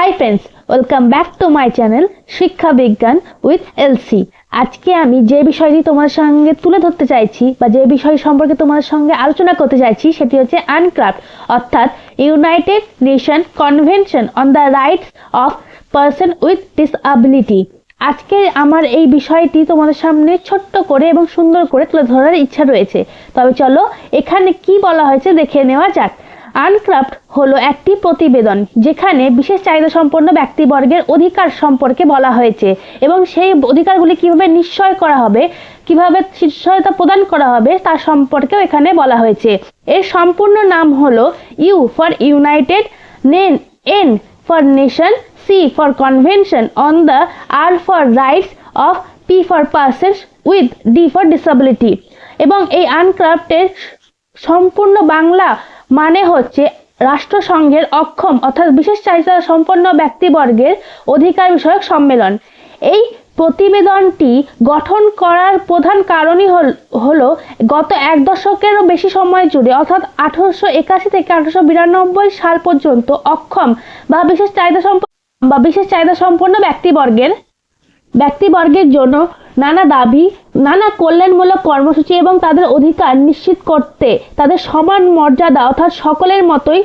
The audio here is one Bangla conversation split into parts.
Hi friends, welcome back to my channel শিক্ষা বিজ্ঞান উইথ এলসি। আজকে আমি যে বিষয়টি তোমার সঙ্গে তুলে ধরতে চাইছি বা যে বিষয় সম্পর্কে তোমার সঙ্গে আলোচনা করতে চাইছি সেটি হচ্ছে আনক্রাফট, অর্থাৎ United nation convention on the rights of person with disability. আজকে আমার এই বিষয়টি তোমাদের সামনে ছোট্ট করে এবং সুন্দর করে তুলে ধরার ইচ্ছা রয়েছে। তবে চলো এখানে কি বলা হয়েছে দেখে নেওয়া যাক। আনক্রাফট হলো একটি প্রতিবেদন যেখানে বিশেষ চাহিদা সম্পন্ন ব্যক্তিবর্গের অধিকার সম্পর্কে বলা হয়েছে এবং সেই অধিকারগুলি কিভাবে নিশ্চয় করা হবে, কিভাবে নিশ্চয়তা প্রদান করা হবে তার সম্পর্কেও এখানে বলা হয়েছে। এর সম্পূর্ণ নাম হলো U for united, N for nation, C for convention on the, R for rights of, P for persons with, D for disability. এবং এই আনক্রাফটের সম্পূর্ণ বাংলা মানে হচ্ছে রাষ্ট্রসংঘের অক্ষম অর্থাৎ বিশেষ চাহিদা সম্পন্ন ব্যক্তিবর্গের অধিকার বিষয়ক সম্মেলন। এই প্রতিবেদনটি গঠন করার প্রধান কারণই হলো গত এক দশকেরও বেশি সময় জুড়ে অর্থাৎ 1881 থেকে 1892 সাল পর্যন্ত অক্ষম বা বিশেষ চাহিদা সম্পন্ন ব্যক্তিবর্গের জন্য নানা দাবি, নানা কল্যাণমূলক কর্মসূচি এবং তাদের অধিকার নিশ্চিত করতে তাদের সমান মর্যাদা অর্থাৎ সকলের মতোই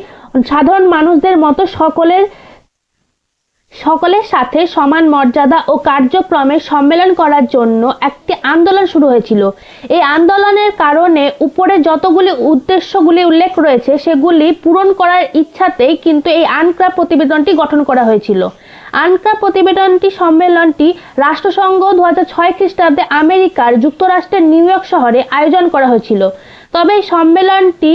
সাধারণ মানুষদের মতো সকলের সাথে সমান মর্যাদা ও কার্যক্রমের সম্মেলন করার জন্য একটি আন্দোলন শুরু হয়েছিল। এই আন্দোলনের কারণে উপরে যতগুলি উদ্দেশ্যগুলি উল্লেখ রয়েছে সেগুলি পূরণ করার ইচ্ছাতেই কিন্তু এই আনক্রাফট প্রতিবেদনটি গঠন করা হয়েছিল। আনক্রাফট প্রতিবেদনটি সম্মেলনটি রাষ্ট্রসংঘ 2006 খ্রিস্টাব্দে আমেরিকার যুক্তরাষ্ট্রের নিউ ইয়র্ক শহরে আয়োজন করা হয়েছিল। তবে এই সম্মেলনটি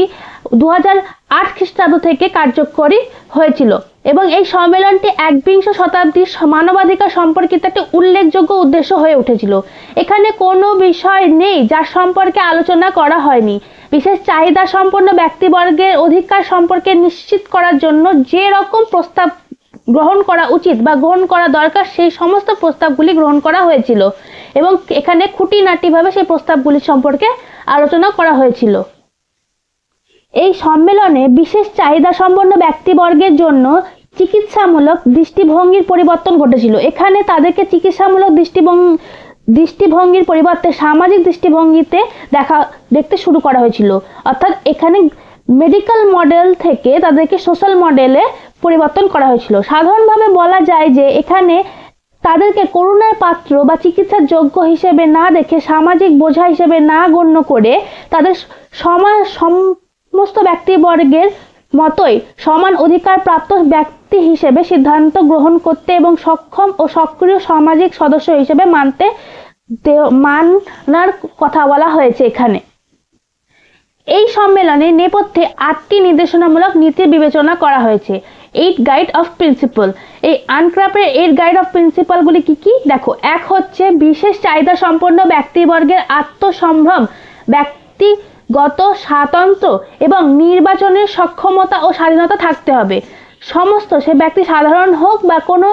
2008 খ্রিস্টাব্দ থেকে কার্যকরী হয়েছিল এবং এই সম্মেলনটি একবিংশ শতাব্দীর মানবাধিকার সম্পর্কিত একটি উল্লেখযোগ্য উদ্দেশ্য হয়ে উঠেছিল। এখানে কোনো বিষয় নেই যার সম্পর্কে আলোচনা করা হয়নি। বিশেষ চাহিদা সম্পন্ন ব্যক্তিবর্গের অধিকার সম্পর্কে নিশ্চিত করার জন্য যে রকম প্রস্তাব গ্রহণ করা উচিত বা গ্রহণ করা দরকার সেই সমস্ত প্রস্তাবগুলি গ্রহণ করা হয়েছিল এবং এখানে খুঁটিনাটিভাবে সেই প্রস্তাবগুলি সম্পর্কে আলোচনা করা হয়েছিল। এই সম্মেলনে বিশেষ চাহিদা সম্পন্ন ব্যক্তিবর্গের জন্য চিকিৎসামূলক দৃষ্টিভঙ্গির পরিবর্তন ঘটেছিল। এখানে তাদেরকে চিকিৎসামূলক দৃষ্টিভঙ্গির পরিবর্তে সামাজিক দৃষ্টিভঙ্গিতে দেখতে শুরু করা হয়েছিল। অর্থাৎ এখানে মেডিকেল মডেল থেকে তাদেরকে সোশ্যাল মডেলে পরিবর্তন করা হয়েছিল। সাধারণভাবে বলা যায় যে এখানে তাদেরকে করুণার পাত্র বা চিকিৎসার যোগ্য হিসেবে না দেখে সামাজিক বোঝা হিসেবে না গণ্য করে তাদের সমস্ত ব্যক্তিবর্গের মতোই সমান অধিকার প্রাপ্ত ব্যক্তি হিসেবে সিদ্ধান্ত গ্রহণ করতে এবং সক্ষম ও সক্রিয় সামাজিক সদস্য হিসেবে মানার কথা বলা হয়েছে। এখানে এই সম্মেলনের নেপথ্যে 8টি নির্দেশনামূলক নীতির বিবেচনা করা হয়েছে। 8 গাইড অফ প্রিন্সিপাল। এই আনক্রাফটের 8 গাইড অফ প্রিন্সিপালগুলি কি কি দেখো। এক হচ্ছে বিশেষ চাহিদা সম্পন্ন ব্যক্তিবর্গের আত্মসম্ভ্রম, ব্যক্তিগত স্বাতন্ত্র্য এবং নির্বাচনের সক্ষমতা ও স্বাধীনতা থাকতে হবে। সমস্ত সে ব্যক্তি সাধারণ হোক বা কোনো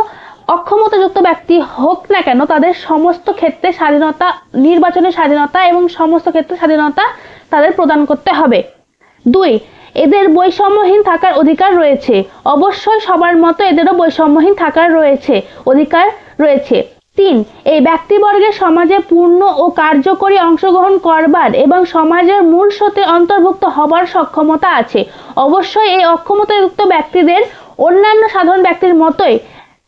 অক্ষমতাযুক্ত ব্যক্তি হোক না কেন তাদের সমস্ত ক্ষেত্রে স্বাধীনতা, নির্বাচনের স্বাধীনতা এবং সমস্ত ক্ষেত্রে স্বাধীনতা তাদের প্রদান করতে হবে। 2, এদের বৈষম্যহীন থাকার অধিকার রয়েছে। অবশ্যই সবার মতো এদেরও বৈষম্যহীন থাকার অধিকার রয়েছে। 3, এই ব্যক্তিবর্গের সমাজে পূর্ণ ও কার্যকরী অংশগ্রহণ করবার এবং সমাজের মূল স্রোতে অন্তর্ভুক্ত হবার সক্ষমতা আছে। অবশ্যই এই অক্ষমতাযুক্ত ব্যক্তিদের অন্যান্য সাধারণ ব্যক্তির মতোই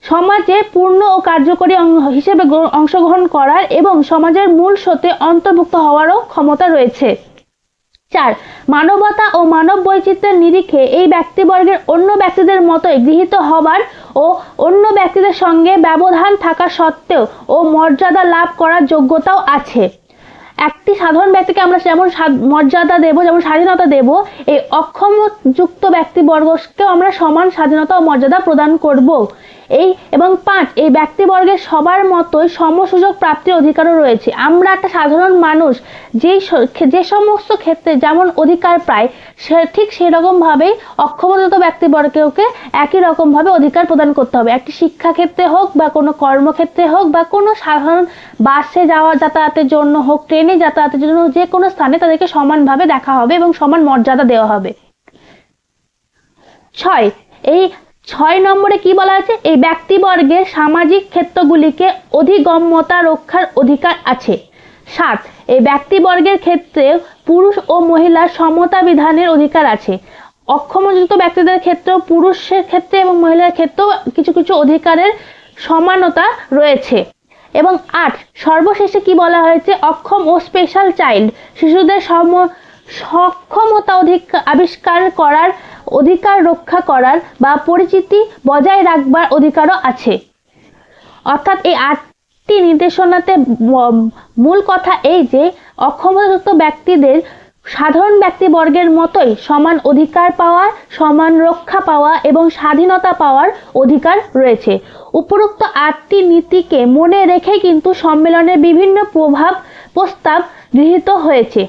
সমাজে পূর্ণ ও কার্যকরী হিসেবে অংশগ্রহণ করার এবং সমাজের মূল স্রোতে অন্তর্ভুক্ত হওয়ারও ক্ষমতা রয়েছে। 4, মানবতা ও মানব বৈচিত্র্যের নিরিখে এই ব্যক্তিবর্গের অন্য ব্যক্তিদের মতোই গৃহীত হবার ও অন্য ব্যক্তিদের সঙ্গে ব্যবধান থাকা সত্ত্বেও ও মর্যাদা লাভ করার যোগ্যতাও আছে। একটি সাধারণ ব্যক্তিকে আমরা যেমন মর্যাদা দেব, যেমন স্বাধীনতা দেব, এই অক্ষমযুক্ত ব্যক্তিবর্গকেও আমরা সমান স্বাধীনতা ও মর্যাদা প্রদান করব। এবং 5, এই ব্যক্তিবর্গের সবার মতোই সমসুযোগ প্রাপ্তির অধিকারও রয়েছে। আমরা একটা সাধারণ মানুষ যে সমস্ত ক্ষেত্রে যেমন অধিকার পায় ঠিক সেরকম ভাবেই অক্ষমতাযুক্ত ব্যক্তিবর্গকে একই রকম ভাবে অধিকার প্রদান করতে হবে। একটি শিক্ষা ক্ষেত্রে হোক বা কোনো কর্মক্ষেত্রে হোক বা কোনো সাধারণ বাসে যাতায়াতের জন্য হোক, ট্রেনে যাতায়াতের জন্য, যে কোনো স্থানে তাদেরকে সমানভাবে দেখা হবে এবং সমান মর্যাদা দেওয়া হবে। 6, এই 6 নম্বরে কি বলা আছে, এই ব্যক্তিবর্গের সামাজিক ক্ষেত্রগুলিকে অধিগম্যতা রক্ষার অধিকার আছে। 7 এই ব্যক্তিবর্গের ক্ষেত্রে পুরুষ ও মহিলার সমতা বিধানের অধিকার আছে। অক্ষমযুক্ত ব্যক্তিদের ক্ষেত্রেও পুরুষের ক্ষেত্রে এবং মহিলার ক্ষেত্রেও কিছু কিছু অধিকারের সমানতা রয়েছে। এবং 8 সর্বশেষে কি বলা হয়েছে, অক্ষম ও স্পেশাল চাইল্ড শিশুদের সক্ষমতা আবিষ্কার করার অধিকার রক্ষা করার বা পরিচিতি বজায় রাখবার অধিকারও আছে। অর্থাৎ এই 8টি নির্দেশনাতে মূল কথা এই যে অক্ষমতাযুক্ত ব্যক্তিদের সাধারণ ব্যক্তিবর্গের মতোই সমান অধিকার পাওয়ার, সমান রক্ষা পাওয়া এবং স্বাধীনতা পাওয়ার অধিকার রয়েছে। উপরোক্ত 8টি নীতিকে মনে রেখে কিন্তু সম্মেলনের বিভিন্ন প্রস্তাব গৃহীত হয়েছে।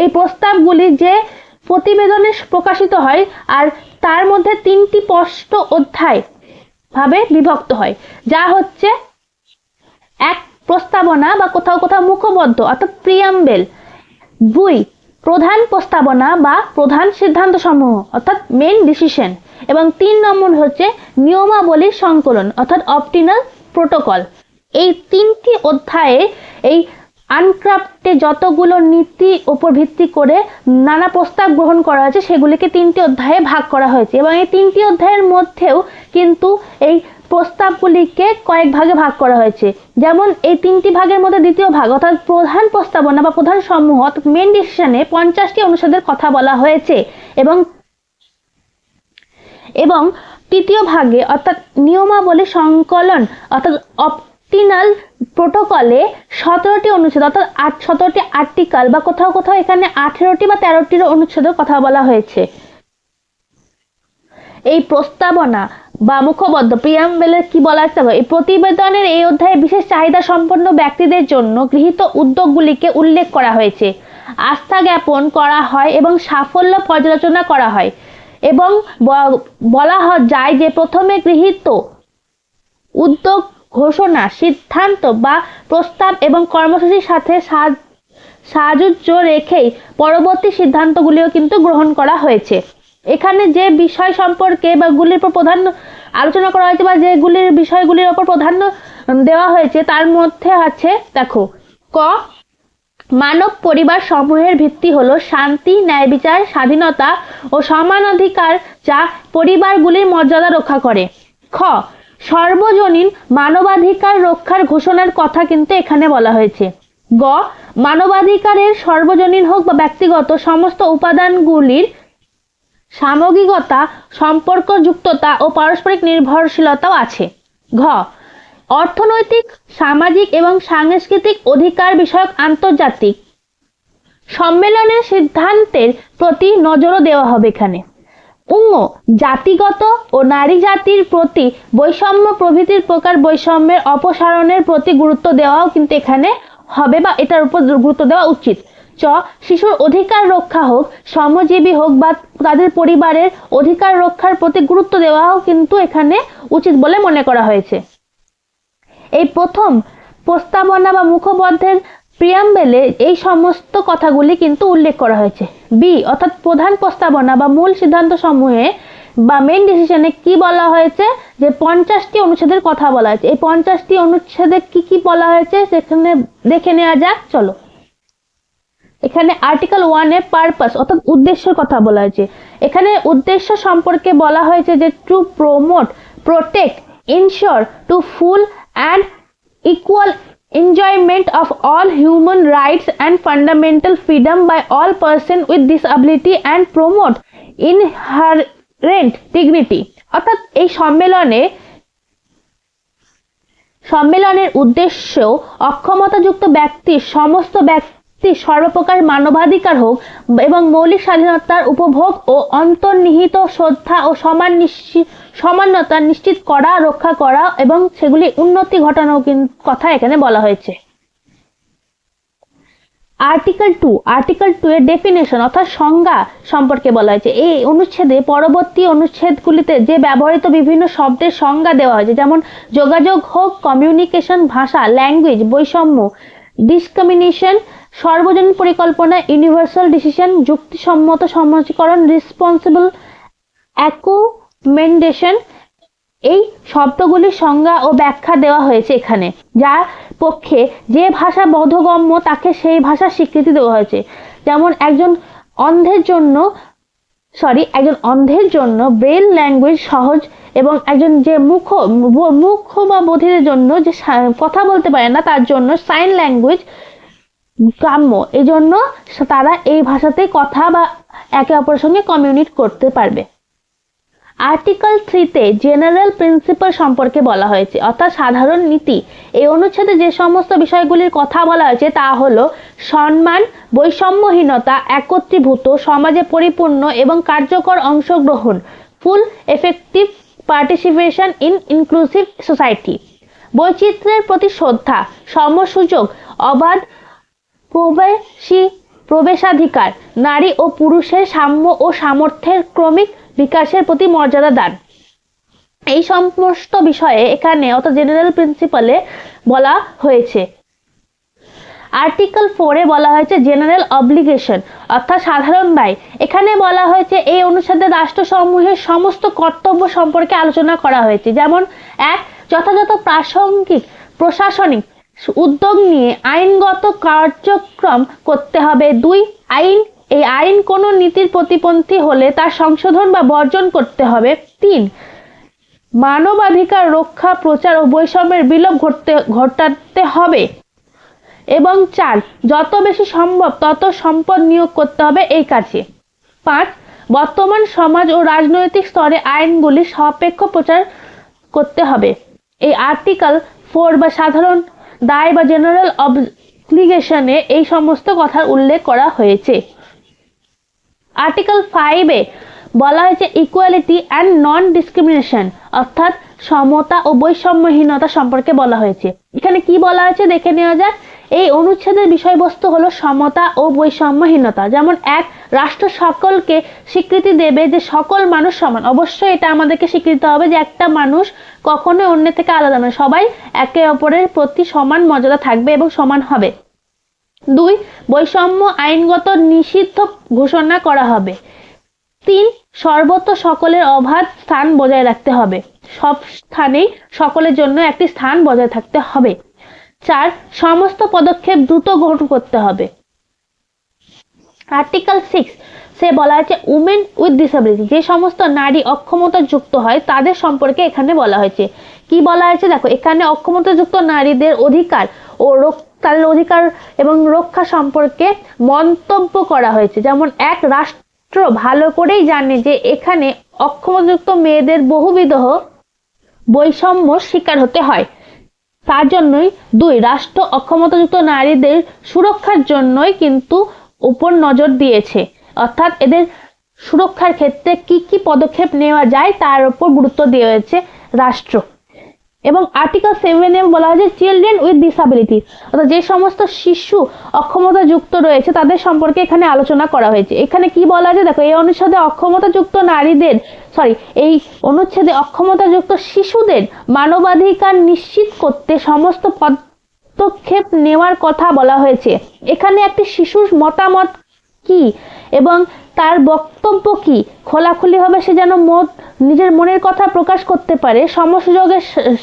এই প্রস্তাবগুলি যে প্রতিবেদনে প্রকাশিত হয় আর তার মধ্যে 3টি স্পষ্ট অধ্যায় ভাবে বিভক্ত হয়, যা হচ্ছে 1 প্রস্তাবনা বা কোথাও কোথাও মুখবদ্ধ অর্থাৎ প্রিয়াম্বেল, 2 প্রধান প্রস্তাবনা বা প্রধান সিদ্ধান্ত সমূহ অর্থাৎ মেন ডিসিশন, এবং 3 নম্বর হচ্ছে নিয়মাবলীর সংকলন অর্থাৎ অপটিনাল প্রোটোকল। এই 3টি অধ্যায়ে এই আনক্রাফটে যতগুলো নীতি উপর ভিত্তি করে নানা প্রস্তাব গ্রহণ করা হয়েছে সেগুলিকে 3টি অধ্যায়ে ভাগ করা হয়েছে, এবং এই 3টি অধ্যায়ের মধ্যেও কিন্তু এই প্রস্তাবগুলিকে কয়েক ভাগে ভাগ করা হয়েছে। যেমন এই 3টি ভাগের মধ্যে দ্বিতীয় ভাগ অর্থাৎ প্রধান প্রস্তাবনা বা প্রধান সমূহ অর্থাৎ মেন ডিসিশনে 50টি অনুচ্ছেদের কথা বলা হয়েছে, এবং তৃতীয় ভাগে অর্থাৎ নিয়মাবলী সংকলন অর্থাৎ অপটিনাল প্রোটোকলে 17টি অনুচ্ছেদ অর্থাৎ 17টি আর্টিকেল বা কোথাও কোথাও এখানে 18টি বা 13টির অনুচ্ছেদের কথা বলা হয়েছে। এই প্রস্তাবনা বা মুখবদ্ধ প্রিয়াম্বেলের কি বলা আছে, এই প্রতিবেদনের এই অধ্যায়ে বিশেষ চাহিদা সম্পন্ন ব্যক্তিদের জন্য গৃহীত উদ্যোগগুলিকে উল্লেখ করা হয়েছে, আস্থা জ্ঞাপন করা হয় এবং সাফল্য পর্যালোচনা করা হয়, এবং বলা যায় যে প্রথমে গৃহীত উদ্যোগ ঘোষণা, সিদ্ধান্ত বা প্রস্তাব এবং কর্মসূচির সাথে সাযুজ্য রেখেই পরবর্তী সিদ্ধান্তগুলিও কিন্তু গ্রহণ করা হয়েছে। এখানে যে বিষয় সম্পর্কে বা গুলির উপর প্রধান্য আলোচনা করা হয়েছে বা যেগুলির বিষয়গুলির উপর প্রাধান্য দেওয়া হয়েছে তার মধ্যে আছে, দেখো, ক মানব পরিবার সমূহের ভিত্তি হলো শান্তি, ন্যায় বিচার, স্বাধীনতা ও সমান অধিকার যা পরিবারগুলির মর্যাদা রক্ষা করে। খ সর্বজনীন মানবাধিকার রক্ষার ঘোষণার কথা কিন্তু এখানে বলা হয়েছে। গ মানবাধিকারের সর্বজনীন হোক বা ব্যক্তিগত সমস্ত উপাদানগুলির সামগ্রিকতা, সম্পর্কযুক্ততা ও পারস্পরিক নির্ভরশীলতাও আছে। ঘ অর্থনৈতিক, সামাজিক এবং সাংস্কৃতিক অধিকার বিষয়ক আন্তর্জাতিক সম্মেলনের সিদ্ধান্তের প্রতি নজরও দেওয়া হবে এখানে। জাতিগত ও নারী জাতির প্রতি বৈষম্য প্রভৃতির প্রকার বৈষম্যের অপসারণের প্রতি গুরুত্ব দেওয়াও কিন্তু এখানে হবে বা এটার উপর গুরুত্ব দেওয়া উচিত। চ শিশুর অধিকার রক্ষা হোক, শ্রমজীবী হোক বা তাদের পরিবারের অধিকার রক্ষার প্রতি গুরুত্ব দেওয়াও কিন্তু এখানে উচিত বলে মনে করা হয়েছে। এই প্রথম প্রস্তাবনা বা মুখবদ্ধের প্রিয়াম্বেলে এই সমস্ত কথাগুলি কিন্তু উল্লেখ করা হয়েছে। বি অর্থাৎ প্রধান প্রস্তাবনা বা মূল সিদ্ধান্ত সমূহে বা মেইন ডিসিশনে কি বলা হয়েছে, যে 50টি অনুচ্ছেদের কথা বলা হয়েছে। এই 50টি অনুচ্ছেদে কি কি বলা হয়েছে সেখানে দেখে নেওয়া যাক, চলো। এখানে আর্টিকেল 1 এ পারপাস অর্থাৎ উদ্দেশ্যের কথা বলা হয়েছে। এখানে উদ্দেশ্য সম্পর্কে বলা হয়েছে যে to promote, protect, ensure to full and equal enjoyment of all human rights and fundamental freedom by all persons with disability and promote inherent dignity। অর্থাৎ এই সম্মেলনের উদ্দেশ্য অক্ষমতাযুক্ত ব্যক্তির সমস্ত সর্বপ্রকার মানবাধিকার হোক এবং মৌলিক স্বাধীনতার উপভোগ ও অন্তর্নিহিত শ্রদ্ধা ও সমানতা নিশ্চিত করা, রক্ষা করা এবং সেগুলি উন্নতি ঘটানোর কথা এখানে বলা হয়েছে। আর্টিকেল 2 এর ডেফিনেশন অর্থাৎ সংজ্ঞা সম্পর্কে বলা হয়েছে। এই অনুচ্ছেদে পরবর্তী অনুচ্ছেদগুলিতে যে ব্যবহৃত বিভিন্ন শব্দের সংজ্ঞা দেওয়া হয়েছে, যেমন যোগাযোগ হোক, কমিউনিকেশন, ভাষা, ল্যাঙ্গুয়েজ, বৈষম্য, ডিসক্রিমিনেশন, সর্বজনীন পরিকল্পনা, ইউনিভার্সাল ডিসিশন, যুক্তিসম্মত সমাজীকরণ, রেসপন্সিবল অ্যাকোমেন্ডেশন, এই শব্দগুলির সংজ্ঞা ও ব্যাখ্যা দেওয়া হয়েছে এখানে, যার পক্ষে যে ভাষা বোধগম্য তাকে সেই ভাষার স্বীকৃতি দেওয়া হয়েছে। যেমন একজন অন্ধের জন্য ব্রেইল ল্যাঙ্গুয়েজ সহজ, এবং একজন যে মুখ বা বধিরের জন্য যে কথা বলতে পারে না তার জন্য সাইন ল্যাঙ্গুয়েজ গ্রাম্য। এই জন্য তারা এই ভাষাতে কথা বা একে অপরের সঙ্গে কমিউনিকেট করতে পারবে। আর্টিকেল 3-তে জেনারেল প্রিন্সিপাল সম্পর্কে বলা হয়েছে, অর্থাৎ সাধারণ নীতি। এই অনুচ্ছেদে যে সমস্ত বিষয়গুলির কথা বলা হয়েছে তা হলো সম্মান, বৈষম্যহীনতা, একত্রীভূত সমাজে পরিপূর্ণ এবং কার্যকর অংশগ্রহণ, full effective participation in inclusive society, বৈচিত্র্যের প্রতি শ্রদ্ধা, সমসুযোগ, অবাধ প্রবেশাধিকার, নারী ও পুরুষের সাম্য ও সামর্থ্যের ক্রমিক বিকাশের প্রতি মর্যাদা দান। এই সমস্ত বিষয়ে এখানে অর্থাৎ জেনারেল প্রিন্সিপালে বলা হয়েছে। আর্টিকেল 4-এ বলা হয়েছে জেনারেল অব্লিগেশন, অর্থাৎ সাধারণ দায়। এখানে বলা হয়েছে এই অনুচ্ছেদে রাষ্ট্রসমূহের সমস্ত কর্তব্য সম্পর্কে আলোচনা করা হয়েছে। যেমন 1, যথাযথ প্রশাসনিক উদ্যোগ নিয়ে আইনগত কার্যক্রম করতে হবে। 2, এই আইন কোনো নীতির প্রতিপন্থী হলে তার সংশোধন বা বর্জন করতে হবে। 3, মানবাধিকার রক্ষা, প্রচার ও বৈষম্যের বিলোপ ঘটাতে হবে। এবং 4, যত বেশি সম্ভব তত সম্পদ নিয়োগ করতে হবে এই কাজে। 5, বর্তমান সমাজ ও রাজনৈতিক স্তরে আইনগুলি সাপেক্ষ প্রচার করতে হবে। এই আর্টিকেল 4 বা সাধারণ দায় বা জেনারেল অব্লিগেশনে এই সমস্ত কথার উল্লেখ করা হয়েছে। আর্টিকেল 5-এ বলা হয়েছে ইকুয়ালিটি অ্যান্ড নন ডিসক্রিমিনেশন, অর্থাৎ সমতা ও বৈষম্যহীনতা সম্পর্কে বলা হয়েছে। এখানে কি বলা হয়েছে দেখে নেওয়া যাক। এই অনুচ্ছেদের বিষয়বস্তু হলো সমতা ও বৈষম্যহীনতা। যেমন 1, রাষ্ট্র সকলকে স্বীকৃতি দেবে যে সকল মানুষ সমান। অবশ্যই এটা আমাদেরকে স্বীকৃতি হবে যে একটা মানুষ কখনোই অন্যের থেকে আলাদা নয়, সবাই একে অপরের প্রতি সমান মর্যাদা থাকবে এবং সমান হবে। 2, বৈষম্য আইনগত নিষিদ্ধ ঘোষণা করা হবে। 3, সর্বত্র সকলের অবাধ স্থান বজায় রাখতে হবে, সব স্থানেই সকলের জন্য একটি স্থান বজায় থাকতে হবে। 4, সমস্ত পদক্ষেপ দ্রুত গ্রহণ করতে হবে। আর্টিকেল 6 বলা হয়েছে উমেন উইথ ডিসেবিলিটি, যে সমস্ত নারী অক্ষমতা যুক্ত হয় তাদের সম্পর্কে এখানে বলা হয়েছে। কি বলা হয়েছে দেখো, এখানে অক্ষমতাযুক্ত নারীদের অধিকার ও তাদের অধিকার এবং রক্ষা সম্পর্কে মন্তব্য করা হয়েছে। যেমন 1, রাষ্ট্র ভালো করেই জানে যে এখানে অক্ষমতাযুক্ত মেয়েদের বহুবিধ বৈষম্য শিকার হতে হয়, তার জন্যই 2, রাষ্ট্র অক্ষমতাযুক্ত নারীদের সুরক্ষার জন্যই কিন্তু উপর নজর দিয়েছে, অর্থাৎ এদের সুরক্ষার ক্ষেত্রে কি কি পদক্ষেপ নেওয়া যায় তার উপর গুরুত্ব দিয়েছে রাষ্ট্র। এবং আর্টিকেল 7-এ বলা হয়েছে চিলড্রেন উইথ ডিসেবিলিটি, অর্থাৎ যে সমস্ত শিশু অক্ষমতাযুক্ত রয়েছে তাদের সম্পর্কে এখানে আলোচনা করা হয়েছে। এখানে কি বলা আছে দেখো, এই অনুচ্ছেদে অক্ষমতাযুক্ত শিশুদের মানবাধিকার নিশ্চিত করতে সমস্ত পদক্ষেপ নেওয়ার কথা বলা হয়েছে। এখানে একটি শিশুর মতামত কি এবং তার বক্তব্য কি খোলাখুলিভাবে সে যেন নিজের মনের কথা প্রকাশ করতে পারে, সমসুযোগে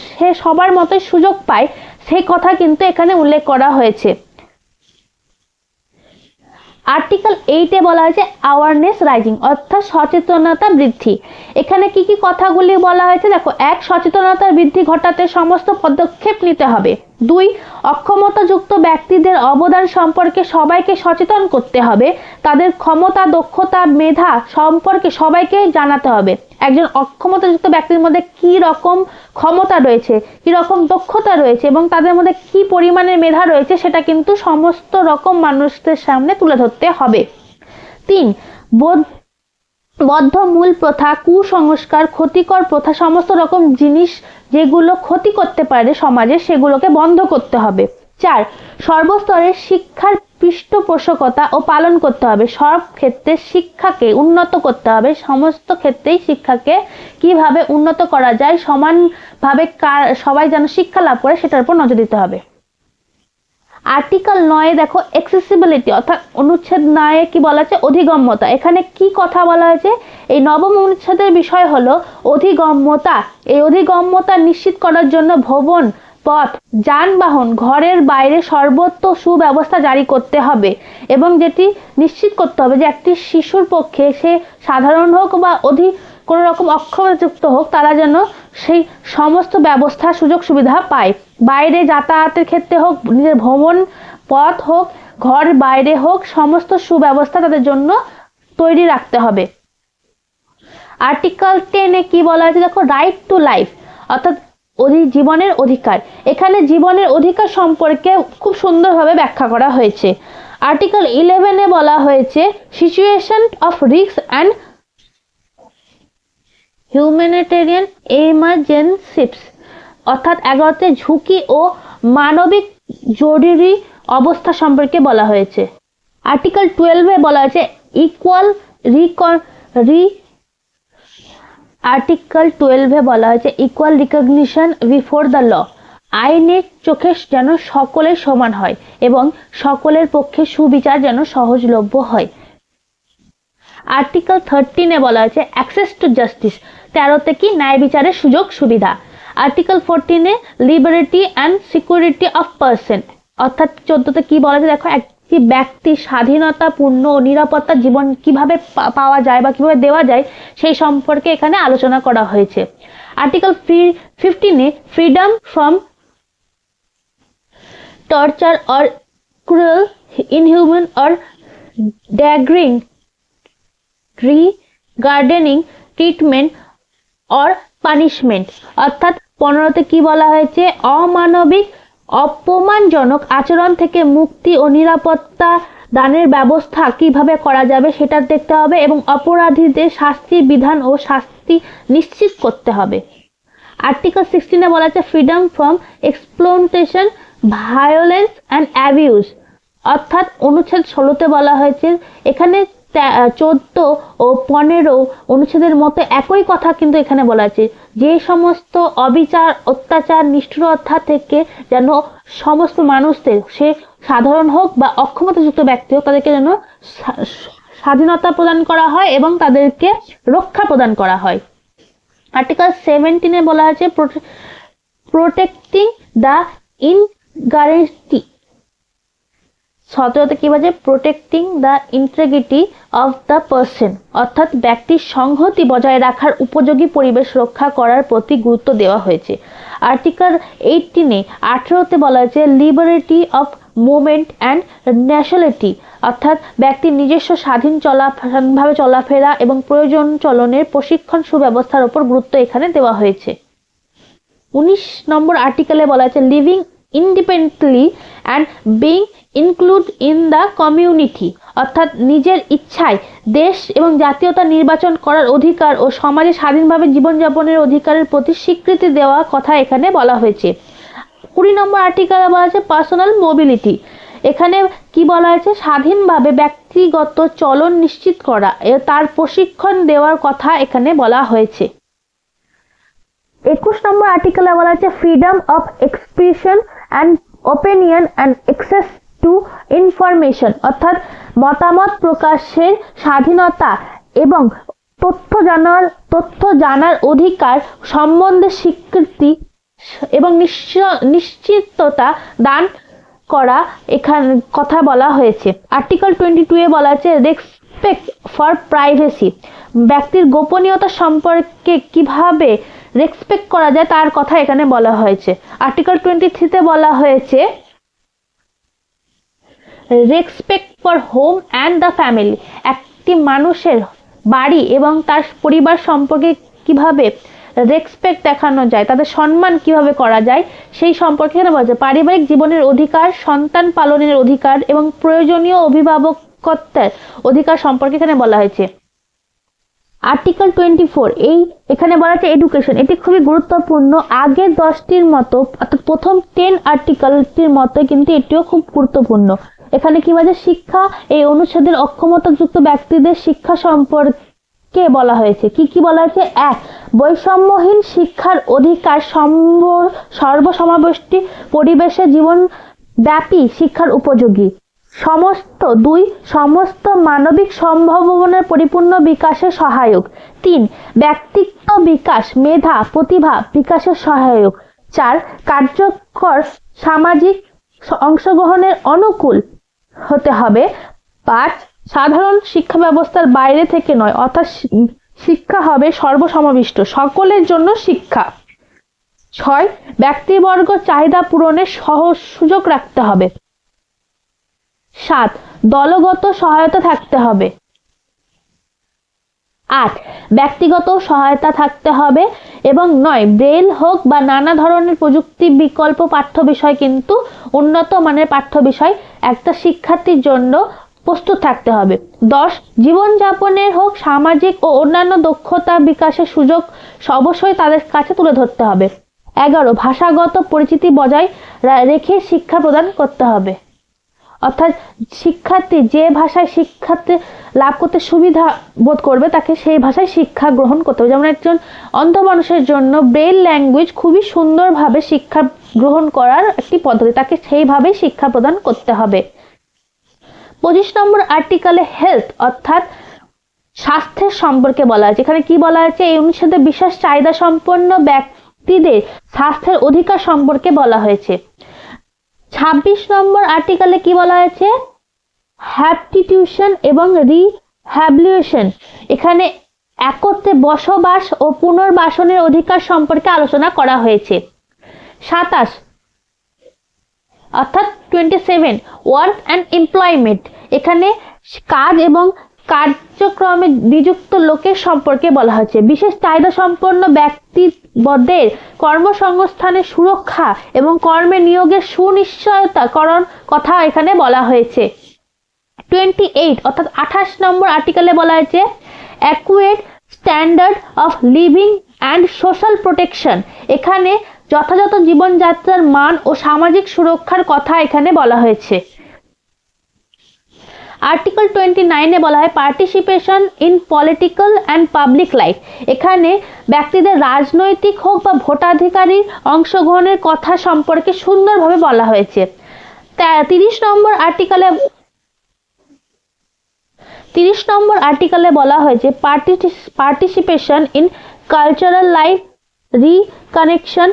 সে সবার মতোই সুযোগ পায়, সেই কথা কিন্তু এখানে উল্লেখ করা হয়েছে। আর্টিকেল 8-এ বলা হয়েছে অ্যাওয়ারনেস রাইজিং, অর্থাৎ সচেতনতা বৃদ্ধি। এখানে কি কি কথাগুলি বলা হয়েছে দেখো, 1, সচেতনতা বৃদ্ধি ঘটাতে সমস্ত পদক্ষেপ নিতে হবে। 2, অক্ষমতাযুক্ত ব্যক্তিদের অবদান সম্পর্কে সবাইকে সচেতন করতে হবে, তাদের ক্ষমতা, দক্ষতা, মেধা সম্পর্কে সবাইকে জানাতে হবে। একজন অক্ষমতাযুক্ত ব্যক্তির মধ্যে কি রকম ক্ষমতা রয়েছে, কি রকম দক্ষতা রয়েছে এবং তাদের মধ্যে কি পরিমাণের মেধা রয়েছে সেটা কিন্তু সমস্ত রকম মানুষদের সামনে তুলে ধরতে হবে। 3, বদ্ধমূল প্রথা, কুসংস্কার, ক্ষতিকর প্রথা, সমস্ত রকম জিনিস যেগুলো ক্ষতি করতে পারে সমাজে সেগুলোকে বন্ধ করতে হবে। 4, সর্বস্তরের শিক্ষার পৃষ্ঠপোষকতা ও পালন করতে হবে, সব ক্ষেত্রে শিক্ষাকে উন্নত করতে হবে, সমস্ত ক্ষেত্রেই শিক্ষাকে কিভাবে উন্নত করা যায়, সমানভাবে সবাই যেন শিক্ষা লাভ করে সেটার উপর নজর দিতে হবে। আর্টিকেল 9 দেখো অ্যাক্সেসিবিলিটি, অর্থাৎ অনুচ্ছেদ 9 কি বলা আছে, অধিগম্যতা। এখানে কি কথা বলা হয়েছে, এই নবম অনুচ্ছেদের বিষয় হলো অধিগম্যতা। এই অধিগম্যতা নিশ্চিত করার জন্য ভবন, পথ, যানবাহন, ঘরের বাইরে সর্বত্র সুব্যবস্থা জারি করতে হবে এবং যেটি নিশ্চিত করতে হবে যে একটি শিশুর পক্ষে, সে সাধারণ হোক বা কোনো রকম অক্ষমতাযুক্ত হোক, তারা যেন সেই সমস্ত ব্যবস্থা, সুযোগ সুবিধা পায়। বাইরে যাতায়াতের ক্ষেত্রে হোক, নিজের ভ্রমণ পথ হোক, ঘর বাইরে হোক, সমস্ত সুব্যবস্থা তাদের জন্য তৈরি রাখতে হবে। আর্টিকেল 10 কি বলা হয়েছে দেখো, রাইট টু লাইফ, অর্থাৎ জীবনের অধিকার। এখানে জীবনের অধিকার সম্পর্কে খুব সুন্দরভাবে ব্যাখ্যা করা হয়েছে। আর্টিকেল 11 বলা হয়েছে situation of risk and humanitarian emergencies, অর্থাৎ 11তে ঝুঁকি ও মানবিক জরুরি অবস্থা সম্পর্কে বলা হয়েছে। আর্টিকেল 12 বলা হয়েছে আর্টিকেল 12 বলা হয়েছে equal recognition before the law, আইনের চোখে যেন সকলের সমান হয় এবং সকলের পক্ষে সুবিচার যেন সহজলভ্য হয়। আর্টিকেল 13 বলা হয়েছে অ্যাক্সেস টু জাস্টিস, 13তে কি ন্যায় বিচারের সুযোগ সুবিধা। Article 14 liberty and security of person, অর্থাৎ 14তে কি বলা হয়েছে দেখো, একটি ব্যক্তির স্বাধীনতাপূর্ণ ও নিরাপত্তা জীবন কিভাবে পাওয়া যায় বা কিভাবে দেওয়া যায় সেই সম্পর্কে এখানে আলোচনা করা হয়েছে। Article 15 freedom from torture or cruel, inhuman or degrading treatment or punishment, অর্থাৎ 15তে কি বলা হয়েছে, অমানবিক অপমানজনক আচরণ থেকে মুক্তি ও নিরাপত্তা দানের ব্যবস্থা কিভাবে করা যাবে সেটা দেখতে হবে এবং অপরাধীদের শাস্তির বিধান ও শাস্তি নিশ্চিত করতে হবে। আর্টিকেল 16 বলা আছে freedom from exploitation, violence and abuse, অর্থাৎ অনুচ্ছেদ 16তে বলা হয়েছে, এখানে 14 ও 15 অনুচ্ছেদের মতো একই কথা কিন্তু এখানে বলা আছে, যে সমস্ত অবিচার, অত্যাচার, নিষ্ঠুরতা থেকে যেন সমস্ত মানুষদের, সে সাধারণ হোক বা অক্ষমতাযুক্ত ব্যক্তি হোক, তাদেরকে যেন স্বাধীনতা প্রদান করা হয় এবং তাদেরকে রক্ষা প্রদান করা হয়। আর্টিকেল 17 বলা আছে প্রোটেক্টিং দ্য ইনগ্যারিটি, 17তে কি বলছে, protecting the integrity of the person, অর্থাৎ ব্যক্তির সংহতি বজায় রাখার উপযোগী পরিবেশ রক্ষা করার প্রতি গুরুত্ব দেওয়া হয়েছে। আর্টিকেল 18তে বলা হয়েছে liberty of movement and nationality, অর্থাৎ ব্যক্তির নিজস্ব স্বাধীনভাবে চলাফেরা এবং প্রয়োজন চলনের প্রশিক্ষণ সুব্যবস্থার উপর গুরুত্ব এখানে দেওয়া হয়েছে। 19 নম্বর আর্টিকেলে বলা হয়েছে living independently and being include in the community, অর্থাৎ নিজের ইচ্ছায় দেশ এবং জাতীয়তা নির্বাচন করার অধিকার ও সমাজে স্বাধীনভাবে জীবনযাপনের অধিকারের প্রতি স্বীকৃতি দেওয়ার কথা এখানে বলা হয়েছে। 20 নম্বর আর্টিকেলে বলা হয়েছে পার্সোনাল মোবিলিটি, এখানে কি বলা হয়েছে, স্বাধীনভাবে ব্যক্তিগত চলন নিশ্চিত করা, তার প্রশিক্ষণ দেওয়ার কথা এখানে বলা হয়েছে। 21 নম্বর আর্টিকেলে বলা হয়েছে freedom of expression and opinion and access to information, অর্থাৎ মতামত প্রকাশের স্বাধীনতা এবং তথ্য জানার অধিকার সম্বন্ধে স্বীকৃতি এবং নিশ্চিততা দান করা এখানে কথা বলা হয়েছে। আর্টিকেল 22 বলা আছে রেসপেক্ট ফর প্রাইভেসি, ব্যক্তির গোপনীয়তা সম্পর্কে কিভাবে রেসপেক্ট করা যায় তার কথা এখানে বলা হয়েছে। আর্টিকেল 23তে বলা হয়েছে respect for home and the family, একটি মানুষের বাড়ি এবং তার পরিবার সম্পর্কে কিভাবে রেসপেক্ট দেখানো যায়, তাদের সম্মান কিভাবে করা যায় সেই সম্পর্কে এখানে বলা যায়। পারিবারিক জীবনের অধিকার, সন্তান পালনের অধিকার এবং প্রয়োজনীয় অভিভাবকত্বের অধিকার সম্পর্কে এখানে বলা হয়েছে। আর্টিকেল 24 এখানে বলা হচ্ছে এডুকেশন, এটি খুবই গুরুত্বপূর্ণ। আগের 10টির মতো অর্থাৎ প্রথম 10 আর্টিকেলটির মতো কিন্তু এটিও খুব গুরুত্বপূর্ণ। এখানে কি বলা, শিক্ষা, এই অনুচ্ছেদের অক্ষমতাযুক্ত ব্যক্তিদের শিক্ষা সম্পর্কে বলা হয়েছে। কি কি বলা হয়েছে, 1 বৈষম্যহীন শিক্ষার অধিকার, সর্বসমাবেশী পরিবেশে জীবন ব্যাপী শিক্ষার উপযোগী। সমস্ত মানবিক সম্ভাবনার পরিপূর্ণ বিকাশে সহায়ক। 3 ব্যক্তিত্ব বিকাশ, মেধা, প্রতিভা বিকাশের সহায়ক। 4 কার্যকর সামাজিক অংশগ্রহণের অনুকূল হতে হবে। 5 সাধারণ শিক্ষা ব্যবস্থার বাইরে থেকে নয়, অর্থাৎ শিক্ষা হবে সর্বসমাবিষ্ট, সকলের জন্য শিক্ষা। 6 ব্যক্তিবর্গ চাহিদা পূরণের সহজ সুযোগ রাখতে হবে। 7 দলগত সহায়তা থাকতে হবে। 8 ব্যক্তিগত সহায়তা থাকতে হবে। এবং 9 ব্রেল হোক বা নানা ধরনের প্রযুক্তি বিকল্প পাঠ্য বিষয় কিন্তু উন্নত মানের পাঠ্য বিষয় একটা শিক্ষার্থীর জন্য প্রস্তুত থাকতে হবে। 10 জীবনযাপনের হোক সামাজিক ও অন্যান্য দক্ষতা বিকাশের সুযোগ অবশ্যই তাদের কাছে তুলে ধরতে হবে। 11 ভাষাগত পরিচিতি বজায় রেখে শিক্ষা প্রদান করতে হবে, অর্থাৎ শিক্ষার্থী যে ভাষায় শিক্ষার্থী লাভ করতে সুবিধা বোধ করবে তাকে সেই ভাষায় শিক্ষা গ্রহণ করতে হবে। যেমন একজন অন্ধ মানুষের জন্য ব্রেইল ল্যাঙ্গুয়েজ খুবই সুন্দরভাবে শিক্ষা গ্রহণ করার একটি পদ্ধতি, তাকে সেইভাবেই শিক্ষা প্রদান করতে হবে। 25 নম্বর আর্টিকেলে হেলথ অর্থাৎ স্বাস্থ্যের সম্পর্কে বলা হয়েছে। এখানে কি বলা হয়েছে? এই অনুচ্ছেদে বিশেষ চাহিদা সম্পন্ন ব্যক্তিদের স্বাস্থ্যের অধিকার সম্পর্কে বলা হয়েছে। 26 নম্বর আর্টিকেলে কি বলা হয়েছে? হ্যাবিটিউশন এবং রিহ্যাবিলিটেশন, এখানে একত্রে বসবাস ও পুনর্বাসনের অধিকার সম্পর্কে আলোচনা করা হয়েছে। 27 অর্থাৎ 27 ওয়ার্ক অ্যান্ড এমপ্লয়মেন্ট, এখানে কাজ এবং কার্যক্রমে নিযুক্ত লোকের সম্পর্কে বলা হয়েছে। বিশেষ চাহিদা সম্পন্ন ব্যক্তিদের কর্মসংস্থানের সুরক্ষা এবং কর্মে নিয়োগের সুনিশ্চয়তাকরণ কথা এখানে বলা হয়েছে। 28 অর্থাৎ 28 নম্বর আর্টিকেলে বলা হয়েছে adequate standard of living and social protection, এখানে যথাযথ জীবনযাত্রার মান ও সামাজিক সুরক্ষার কথা এখানে বলা হয়েছে। আর্টিকেল 29 বলা হয় participation in political and public life, এখানে ব্যক্তিদের রাজনৈতিক হোক বা ভোটাধিকারী অংশগ্রহণের কথা সম্পর্কে সুন্দরভাবে বলা হয়েছে। 30 নম্বর আর্টিকেলে বলা হয়েছে participation in cultural life, recreation,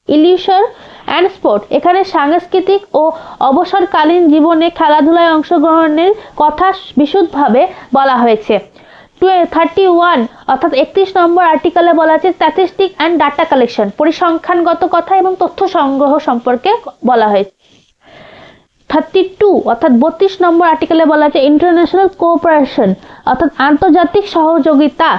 leisure and sport, এখানে সাংস্কৃতিক ও অবসরকালীন জীবনে খেলাধুলায় অংশগ্রহণের কথা বিশদভাবে বলা হয়েছে। 31 অর্থাৎ 31 নম্বর আর্টিকেলে বলা আছে স্ট্যাটিস্টিক অ্যান্ড ডাটা কালেকশন, পরিসংখ্যানগত কথা এবং তথ্য সংগ্রহ সম্পর্কে বলা হয়েছে। 32 অর্থাৎ 32 নম্বর আর্টিকেলে বলা আছে ইন্টারন্যাশনাল কোঅপারেশন অর্থাৎ আন্তর্জাতিক সহযোগিতা।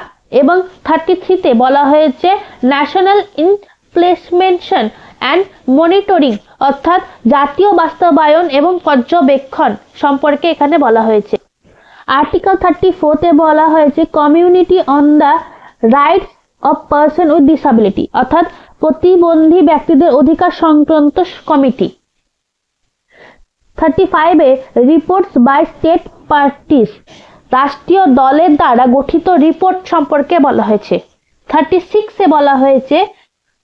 এবং 33 বলা হয়েছে ন্যাশনাল ইমপ্লিমেন্টেশন অ্যান্ড মনিটরিং অর্থাৎ জাতীয় বাস্তবায়ন এবং পর্যবেক্ষণ সম্পর্কে এখানে বলা হয়েছে। আর্টিকেল 34 বলা হয়েছে community on the rights of person with disability অর্থাৎ প্রতিবন্ধী ব্যক্তিদের অধিকার সংক্রান্ত committee. 35 reports by state parties, রাষ্ট্রীয় দলের দ্বারা গঠিত রিপোর্ট সম্পর্কে বলা হয়েছে। 36 বলা হয়েছে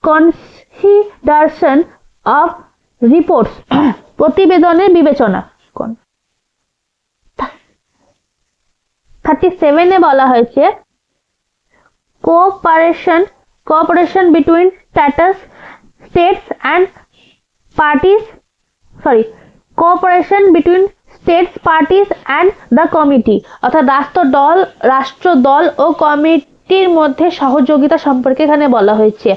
কনসিডারেশন অফ রিপোর্টস প্রতিবেদনের বিবেচনা। 37 বলা হয়েছে cooperation between states parties and the committee অর্থাৎ রাষ্ট্রদল ও কমিটির মধ্যে সহযোগিতা সম্পর্কে এখানে বলা হয়েছে।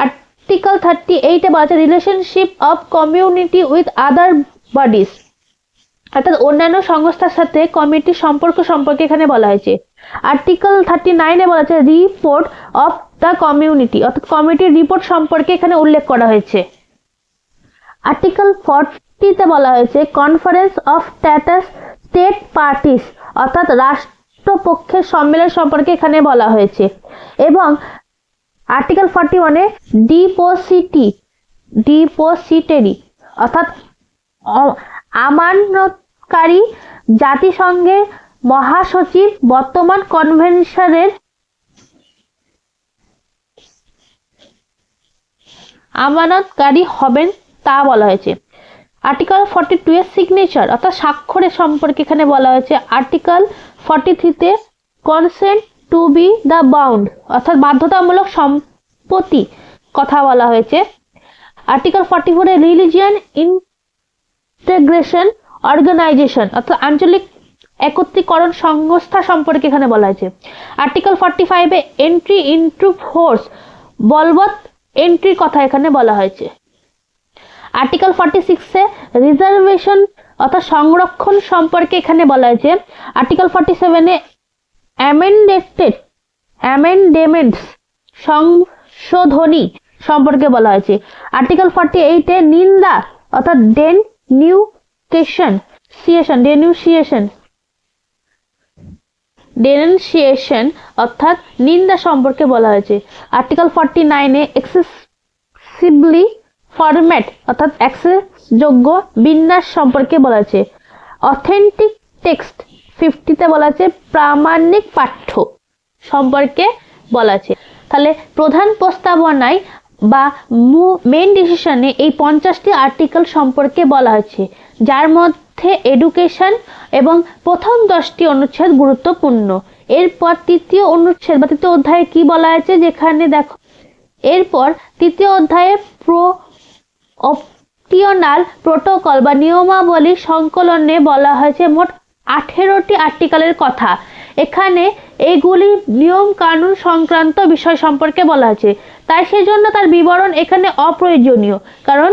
আর্টিকেল 38 বলা আছে relationship of community with other bodies অর্থাৎ অন্যান্য সংস্থার সাথে কমিটির সম্পর্ক সম্পর্কে এখানে বলা হয়েছে। আর্টিকেল 39 বলা আছে রিপোর্ট অফ দ্য কমিউনিটি অর্থাৎ কমিটির রিপোর্ট সম্পর্কে এখানে উল্লেখ করা হয়েছে। আর্টিকেল 40 বলা হয়েছে কনফারেন্স অফ স্টেট পার্টিস অর্থাৎ রাষ্ট্রপক্ষের সম্মেলন সম্পর্কে এখানে বলা হয়েছে। এবং আর্টিকেল 41 ডিপোজিটরি অর্থাৎ আমানতকারী জাতিসংঘের মহাসচিব বর্তমান কনভেনশনের আমানতকারী হবেন তা বলা হয়েছে। আর্টিকেল 42 এর সিগনেচার অর্থাৎ স্বাক্ষরের সম্পর্কে এখানে বলা হয়েছে। আর্টিকেল 43-তে consent to be the bound অর্থাৎ বাধ্যতামূলক সম্পত্তি কথা বলা হয়েছে। আর্টিকেল 44 এ রিলিজিয়ান ইন্টিগ্রেশন অর্গানাইজেশন অর্থাৎ আঞ্চলিক একত্রীকরণ সংস্থা সম্পর্কে এখানে বলা হয়েছে। আর্টিকেল 45 এ এন্ট্রি ইনটু ফোর্স বলবৎ এন্ট্রির কথা এখানে বলা হয়েছে। আর্টিকেল 46 এ রিজার্ভেশন অর্থাৎ সংরক্ষণ সম্পর্কে এখানে বলা হয়েছে। আর্টিকেল 47 এ অ্যামেন্ডমেন্টস সংশোধনী সম্পর্কে বলা হয়েছে। আর্টিকেল 48 এ নিন্দা অর্থাৎ ডেনুন্সিয়েশন অর্থাৎ নিন্দা সম্পর্কে বলা হয়েছে। আর্টিকেল 49 এ এক্সেসিবলি ফরম্যাট অর্থাৎ অ্যাক্সেসযোগ্য বিন্যাস সম্পর্কে বলা হয়েছে। অথেন্টিক টেক্সট 50-তে বলা আছে প্রামাণিক পাঠ্য সম্পর্কে বলা আছে। তাহলে প্রধান প্রস্তাবনায় বা মেইন ডিসিশনে এই 50টি আর্টিকেল সম্পর্কে বলা হয়েছে, যার মধ্যে এডুকেশন এবং প্রথম 10টি অনুচ্ছেদ গুরুত্বপূর্ণ। এরপর তৃতীয় অনুচ্ছেদ বা তৃতীয় অধ্যায়ে কি বলা হয়েছে, যেখানে দেখো এরপর তৃতীয় অধ্যায়ে অপটিওনাল প্রোটোকল বা নিয়মাবলী সংকলনে বলা হয়েছে মোট 18টি আর্টিকেলের কথা। এখানে এইগুলি নিয়ম কানুন সংক্রান্ত বিষয় সম্পর্কে বলা হয়েছে, তাই সেজন্য তার বিবরণ এখানে অপ্রয়োজনীয়। কারণ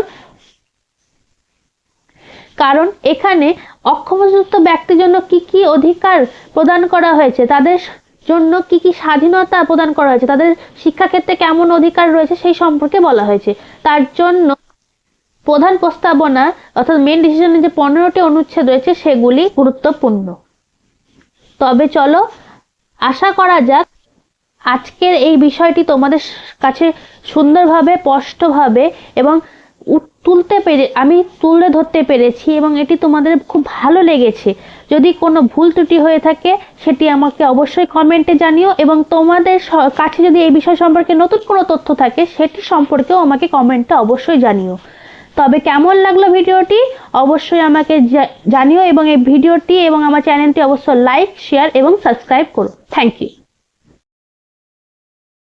এখানে অক্ষমতাযুক্ত ব্যক্তির জন্য কি কি অধিকার প্রদান করা হয়েছে, তাদের জন্য কি কি স্বাধীনতা প্রদান করা হয়েছে, তাদের শিক্ষাক্ষেত্রে কেমন অধিকার রয়েছে সেই সম্পর্কে বলা হয়েছে। তার জন্য প্রধান প্রস্তাবনা অর্থাৎ মেইন ডিসিশনে যে 15টি অনুচ্ছেদ রয়েছে সেগুলি গুরুত্বপূর্ণ। তবে চলো আশা করা যাক আজকের এই বিষয়টি তোমাদের কাছে সুন্দরভাবে স্পষ্টভাবে এবং আমি তুলে ধরতে পেরেছি এবং এটি তোমাদের খুব ভালো লেগেছে। যদি কোনো ভুল ত্রুটি হয়ে থাকে সেটি আমাকে অবশ্যই কমেন্টে জানিও, এবং তোমাদের কাছে যদি এই বিষয় সম্পর্কে নতুন কোনো তথ্য থাকে সেটি সম্পর্কেও আমাকে কমেন্টে অবশ্যই জানিও। তবে কেমন লাগলো ভিডিওটি অবশ্যই আমাকে জানিও, এবং এই ভিডিওটি এবং আমার চ্যানেলটি অবশ্যই লাইক, শেয়ার এবং সাবস্ক্রাইব করো। Thank you.